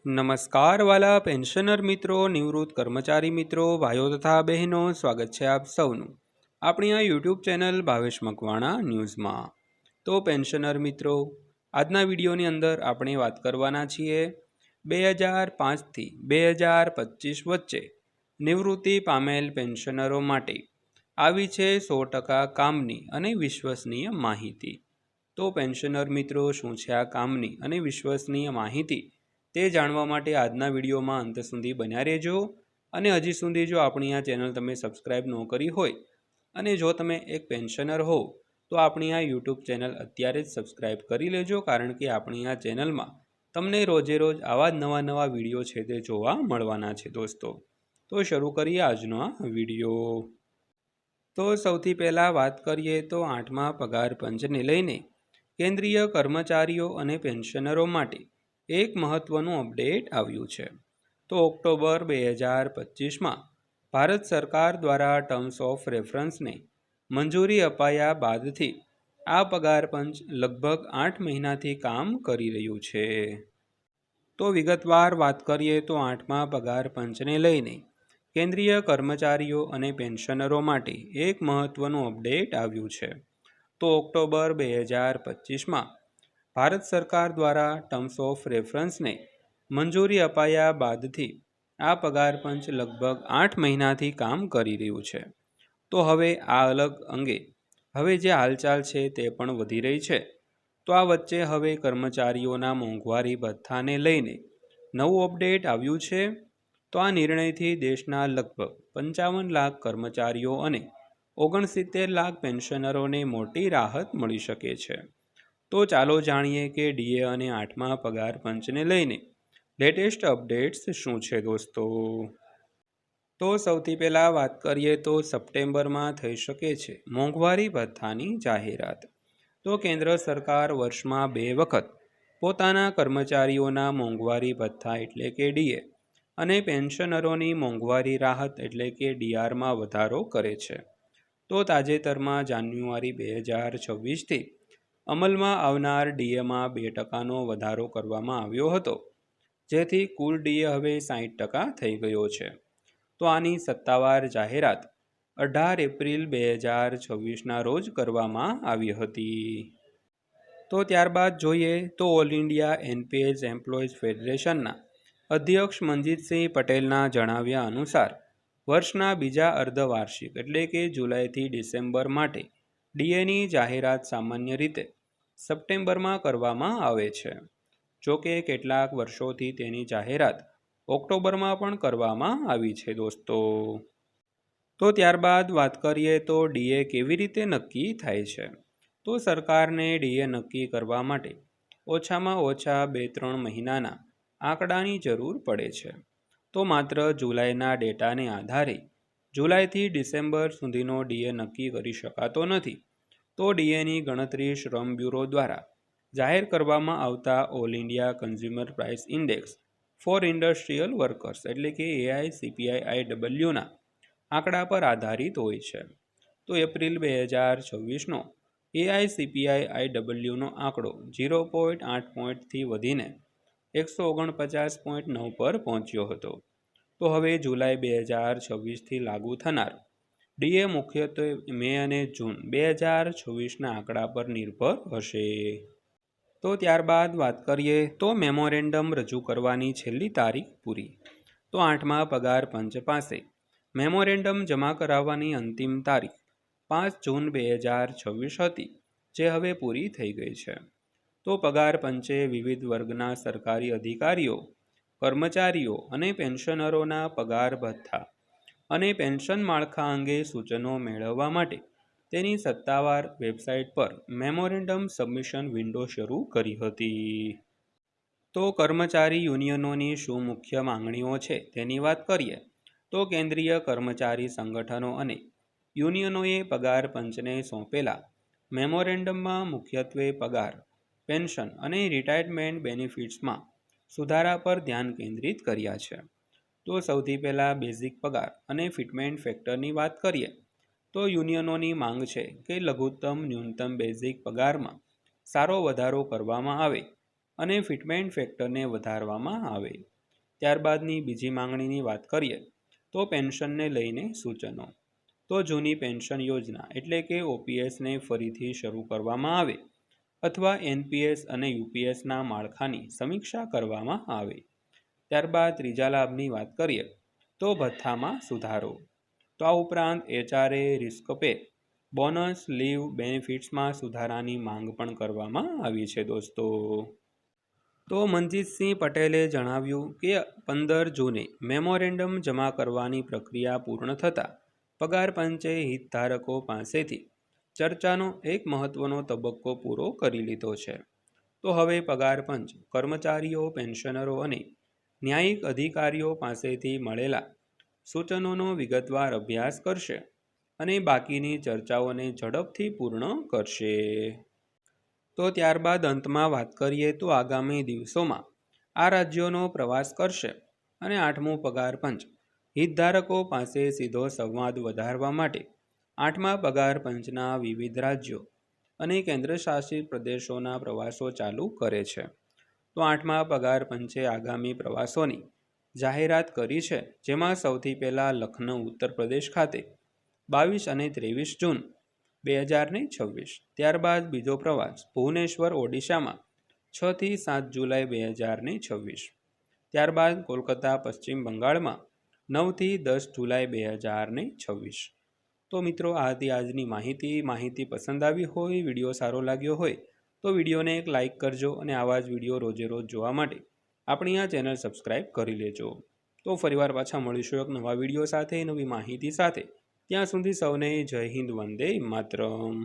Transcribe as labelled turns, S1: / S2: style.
S1: નમસ્કાર વાલા પેન્શનર મિત્રો, નિવૃત્ત કર્મચારી મિત્રો, ભાઈઓ તથા બહેનો, સ્વાગત છે આપ સૌનું આપણી આ યુટ્યુબ ચેનલ ભાવેશ મકવાણા ન્યૂઝમાં। તો પેન્શનર મિત્રો, આજના વિડીયોની અંદર આપણે વાત કરવાના છીએ 2005થી 2025 વચ્ચે નિવૃત્તિ પામેલ પેન્શનરો માટે આવી છે 100% કામની અને વિશ્વસનીય માહિતી। તો પેન્શનર મિત્રો, શું છે આ કામની અને વિશ્વસનીય માહિતી તે જાણવા માટે આજના વિડીયોમાં અંત સુધી બન્યા રહેજો। અને હજી સુધી જો આપણી આ ચેનલ તમે સબસ્ક્રાઈબ ન કરી હોય અને જો તમે એક પેન્શનર હો તો આપણી આ યુટ્યુબ ચેનલ અત્યારે જ સબસ્ક્રાઈબ કરી લેજો, કારણ કે આપણી આ ચેનલમાં તમને રોજે રોજ આવા જ નવા વિડીયો છે તે જોવા મળવાના છે દોસ્તો। તો શરૂ કરીએ આજનો આ વિડીયો। તો સૌથી પહેલાં વાત કરીએ તો 8મા પગાર પંચને લઈને કેન્દ્રીય કર્મચારીઓ અને પેન્શનરો માટે એક મહત્વનું અપડેટ આવ્યું છે। તો ઓક્ટોબર 2025માં ભારત સરકાર દ્વારા ટર્મ્સ ઓફ રેફરન્સને મંજૂરી અપાયા બાદથી આ પગાર પંચ લગભગ 8 મહિનાથી કામ કરી રહ્યું છે। તો વિગતવાર વાત કરીએ તો 8મા પગાર પંચને લઈને કેન્દ્રીય કર્મચારીઓ અને પેન્શનરો માટે એક મહત્વનું અપડેટ આવ્યું છે। તો ઓક્ટોબર 2025માં ભારત સરકાર દ્વારા ટર્મ્સ ઓફ રેફરન્સને મંજૂરી અપાયા બાદથી આ પગાર પંચ લગભગ 8 મહિનાથી કામ કરી રહ્યું છે। તો હવે આ અલગ અંગે હવે જે હાલચાલ છે તે પણ વધી રહી છે। તો આ વચ્ચે હવે કર્મચારીઓના મોંઘવારી ભથ્થાને લઈને નવું અપડેટ આવ્યું છે। તો આ નિર્ણયથી દેશના લગભગ 55 લાખ કર્મચારીઓ અને 69 લાખ પેન્શનરોને મોટી રાહત મળી શકે છે। તો ચાલો જાણીએ કે ડીએ અને 8મા પગાર પંચને લઈને લેટેસ્ટ અપડેટ્સ શું છે દોસ્તો। તો સૌથી પહેલાં વાત કરીએ તો સપ્ટેમ્બરમાં થઈ શકે છે મોંઘવારી ભથ્થાની જાહેરાત। તો કેન્દ્ર સરકાર વર્ષમાં 2 વખત પોતાના કર્મચારીઓના મોંઘવારી ભથ્થા એટલે કે ડીએ અને પેન્શનરોની મોંઘવારી રાહત એટલે કે ડીઆરમાં વધારો કરે છે। તો તાજેતરમાં જાન્યુઆરી 2026થી અમલમાં આવનાર ડીએમાં 2%નો વધારો કરવામાં આવ્યો હતો, જેથી કુલ ડીએ હવે 60% થઈ ગયો છે। તો આની સત્તાવાર જાહેરાત 18 એપ્રિલ 2026ના રોજ કરવામાં આવી હતી। તો ત્યારબાદ જોઈએ તો ઓલ ઇન્ડિયા એનપીએસ એમ્પ્લોઈઝ ફેડરેશનના અધ્યક્ષ મનજીતસિંહ પટેલના જણાવ્યા અનુસાર વર્ષના બીજા અર્ધવાર્ષિક એટલે કે જુલાઈથી ડિસેમ્બર માટે ડીએની જાહેરાત સામાન્ય રીતે સપ્ટેમ્બરમાં કરવામાં આવે છે। જો કે કેટલાક વર્ષોથી તેની જાહેરાત ઓક્ટોબરમાં પણ કરવામાં આવી છે દોસ્તો। તો ત્યારબાદ વાત કરીએ તો ડીએ કેવી રીતે નક્કી થાય છે। તો સરકારને ડીએ નક્કી કરવા માટે ઓછામાં ઓછા 2-3 મહિનાના આંકડાની જરૂર પડે છે। તો માત્ર જુલાઈના ડેટાને આધારે જુલાઈથી ડિસેમ્બર સુધીનો ડીએ નક્કી કરી શકાતો નથી। તો ડીએની ગણતરી શ્રમ બ્યુરો દ્વારા જાહેર કરવામાં આવતા all India consumer price index four industrial workers એટલે કે AICPI-IWના આંકડા પર આધારિત હોય છે। તો એપ્રિલ 2026નો AICPI-IWનો આંકડો 0.8 પોઈન્ટથી વધીને 149.9 પર પહોંચ્યો હતો। તો હવે જુલાઈ 2026થી લાગુ થનાર ડીએ મુખ્યત્વે મે અને જૂન 2026ના આંકડા પર નિર્ભર હશે। તો ત્યારબાદ વાત કરીએ તો મેમોરેન્ડમ રજૂ કરવાની છેલ્લી તારીખ પૂરી। તો 8મા પગાર પંચ પાસે મેમોરેન્ડમ જમા કરાવવાની અંતિમ તારીખ 5 જૂન 2026 હતી, જે હવે પૂરી થઈ ગઈ છે। તો પગાર પંચે વિવિધ વર્ગના સરકારી અધિકારીઓ, કર્મચારીઓ અને પેન્શનરોના પગાર ભથ્થા અને પેન્શન માળખા અંગે સૂચનો મેળવવા માટે તેની સત્તાવાર વેબસાઇટ પર મેમોરેન્ડમ સબમિશન વિન્ડો શરૂ કરી હતી। તો કર્મચારી યુનિયનોની શું મુખ્ય માંગણીઓ છે તેની વાત કરીએ તો કેન્દ્રીય કર્મચારી સંગઠનો અને યુનિયનોએ પગાર પંચને સોંપેલા મેમોરેન્ડમમાં મુખ્યત્વે પગાર, પેન્શન અને રિટાયરમેન્ટ બેનિફિટ્સમાં સુધારા પર ધ્યાન કેન્દ્રિત કર્યા છે। તો સૌથી પહેલાં બેઝિક પગાર અને ફિટમેન્ટ ફેક્ટરની વાત કરીએ તો યુનિયનોની માંગ છે કે લઘુત્તમ ન્યૂનતમ બેઝિક પગારમાં સારો વધારો કરવામાં આવે અને ફિટમેન્ટ ફેક્ટરને વધારવામાં આવે. ત્યારબાદની બીજી માંગણીની વાત કરીએ તો પેન્શનને લઈને સૂચનો. તો જૂની પેન્શન યોજના એટલે કે ઓપીએસને ફરીથી શરૂ કરવામાં આવે અથવા એનપીએસ અને યુપીએસના માળખાની સમીક્ષા કરવામાં આવે. ત્યારબાદ ત્રીજા લાભની વાત કરીએ તો ભથ્થામાં સુધારો. તો આ ઉપરાંત HRA, risk pay, bonus, leave બેનિફિટ્સમાં સુધારાની માંગ પણ કરવામાં આવી છે દોસ્તો. તો મનજીતસિંહ પટેલે જણાવ્યું કે 15 જૂને મેમોરેન્ડમ જમા કરવાની પ્રક્રિયા પૂર્ણ થતાં પગાર પંચે હિતધારકો પાસેથી ચર્ચાનો એક મહત્વનો તબક્કો પૂરો કરી લીધો છે. તો હવે પગાર પંચ કર્મચારીઓ, પેન્શનરો અને ન્યાયિક અધિકારીઓ પાસેથી મળેલા સૂચનોનો વિગતવાર અભ્યાસ કરશે અને બાકીની ચર્ચાઓને ઝડપથી પૂર્ણ કરશે. તો ત્યારબાદ અંતમાં વાત કરીએ તો આગામી દિવસોમાં આ રાજ્યોનો પ્રવાસ કરશે અને 8મું પગાર પંચ હિતધારકો પાસે સીધો સંવાદ વધારવા માટે 8મા પગાર પંચના વિવિધ રાજ્યો અને કેન્દ્રશાસિત પ્રદેશોના પ્રવાસો ચાલુ કરે છે. તો 8મા પગાર પંચે આગામી પ્રવાસોની જાહેરાત કરી છે, જેમાં સૌથી પહેલાં લખનઉ, ઉત્તર પ્રદેશ ખાતે 22 અને 23 જૂન 2026. ત્યારબાદ બીજો પ્રવાસ ભુવનેશ્વર, ઓડિશામાં 6 થી 7 જુલાઈ 2026. ત્યારબાદ કોલકાતા, પશ્ચિમ બંગાળમાં 9 થી 10 જુલાઈ 2026. તો મિત્રો આ હતી આજની માહિતી પસંદ આવી હોય, વિડીયો સારો લાગ્યો હોય તો વિડીયોને એક લાઇક કરજો અને આવા જ વિડીયો રોજે રોજ જોવા માટે આપણી આ ચેનલ સબસ્ક્રાઈબ કરી લેજો. તો ફરીવાર પાછા મળીશું એક નવા વિડીયો સાથે, નવી માહિતી સાથે. ત્યાં સુધી સૌને જય હિન્દ, વંદે માતરમ.